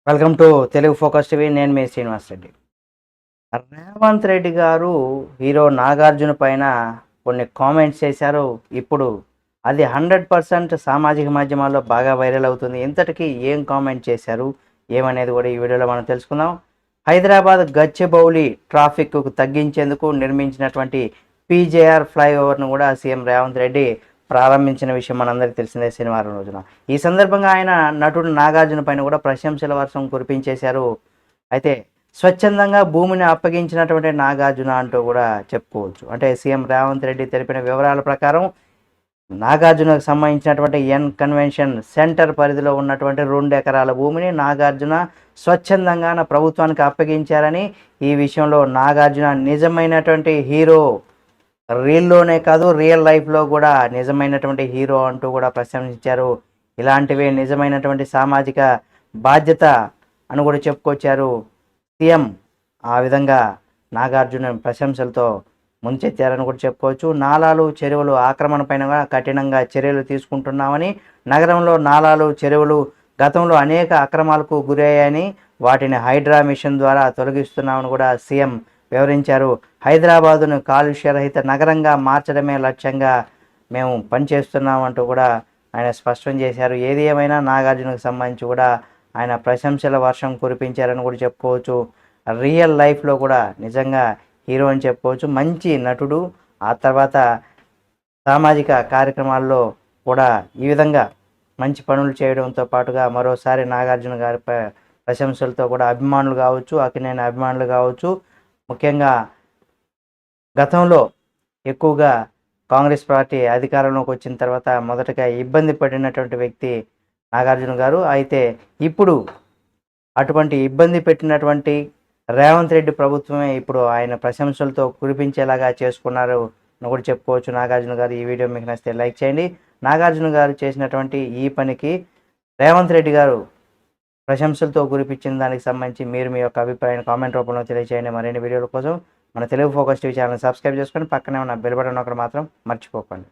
Welcome to Telugu focus TV. నేను మీ శ్రీనివాస్ రెడ్డి. రేవంత్ రెడ్డి గారు hero Nagarjuna పైన కొన్ని కామెంట్స్ చేశారు. ఇప్పుడు అది 100% సామాజిక మాధ్యమాల్లో బాగా వైరల్ అవుతుంది. ఇంతటికీ ఏం కామెంట్ చేశారు ఏమనేది కూడా ఈ వీడియోలో మనం తెలుసుకుందాం. హైదరాబాద్ గచ్చిబౌలి ట్రాఫిక్కు తగ్గించేందుకు నిర్మించినటువంటి పీజేఆర్ ఫ్లైఓవర్ను కూడా సీఎం రేవంత్ రెడ్డి ప్రారంభించిన విషయం మనందరికీ తెలిసిందే శనివారం రోజున. ఈ సందర్భంగా ఆయన నటుడు నాగార్జున పైన కూడా ప్రశంసల వర్షం కురిపించేశారు. అయితే స్వచ్ఛందంగా భూమిని అప్పగించినటువంటి నాగార్జున అంటూ కూడా చెప్పుకోవచ్చు. అంటే సీఎం రేవంత్ రెడ్డి తెలిపిన వివరాల ప్రకారం నాగార్జునకు సంబంధించినటువంటి కన్వెన్షన్ సెంటర్ పరిధిలో ఉన్నటువంటి 2 ఎకరాల భూమిని నాగార్జున స్వచ్ఛందంగా ప్రభుత్వానికి అప్పగించారని, ఈ విషయంలో నాగార్జున నిజమైనటువంటి హీరో, రీల్లోనే కాదు రియల్ లైఫ్లో కూడా నిజమైనటువంటి హీరో అంటూ కూడా ప్రశంసించారు. ఇలాంటివే నిజమైనటువంటి సామాజిక బాధ్యత అని కూడా చెప్పుకొచ్చారు సీఎం. ఆ విధంగా నాగార్జున ప్రశంసలతో ముంచెత్తారని కూడా చెప్పుకోవచ్చు. నాలాలు చెరువులు ఆక్రమణ పైన కూడా కఠినంగా చర్యలు తీసుకుంటున్నామని, నగరంలో నాలాలు చెరువులు గతంలో అనేక అక్రమాలకు గురయ్యాయని, వాటిని హైడ్రా మిషన్ ద్వారా తొలగిస్తున్నామని కూడా సీఎం వివరించారు. హైదరాబాదును కాలుష్యరహిత నగరంగా మార్చడమే లక్ష్యంగా మేము పనిచేస్తున్నామంటూ కూడా ఆయన స్పష్టం చేశారు. ఏది ఏమైనా నాగార్జునకు సంబంధించి కూడా ఆయన ప్రశంసల వర్షం కురిపించారని కూడా చెప్పుకోవచ్చు. రియల్ లైఫ్లో కూడా నిజంగా హీరో అని చెప్పుకోవచ్చు. మంచి నటుడు. ఆ తర్వాత సామాజిక కార్యక్రమాల్లో కూడా ఈ విధంగా మంచి పనులు చేయడంతో పాటుగా మరోసారి నాగార్జున గారి ప్రశంసలతో కూడా అభిమానులు కావచ్చు, అక్కినేని అభిమానులు కావచ్చు, ముఖ్యంగా గతంలో ఎక్కువగా కాంగ్రెస్ పార్టీ అధికారంలోకి వచ్చిన తర్వాత మొదటగా ఇబ్బంది పడినటువంటి వ్యక్తి నాగార్జున గారు. అయితే ఇప్పుడు అటువంటి ఇబ్బంది పెట్టినటువంటి రేవంత్ రెడ్డి ప్రభుత్వమే ఇప్పుడు ఆయన ప్రశంసలతో కురిపించేలాగా చేసుకున్నారు అని కూడా చెప్పుకోవచ్చు నాగార్జున గారు. ఈ వీడియో మీకు నచ్చితే లైక్ చేయండి. నాగార్జున గారు చేసినటువంటి ఈ పనికి రేవంత్ రెడ్డి గారు ప్రశంసలతో కురిపించిన దానికి సంబంధించి మీరు మీ యొక్క అభిప్రాయాన్ని కామెంట్ రూపంలో తెలియజేయండి. మరిన్ని వీడియోల కోసం మన Telugu focus TV channel subscribe చేసుకొని పక్కనే ఉన్న బెల్ బటన్ ఒకటి మాత్రం మర్చిపోకండి.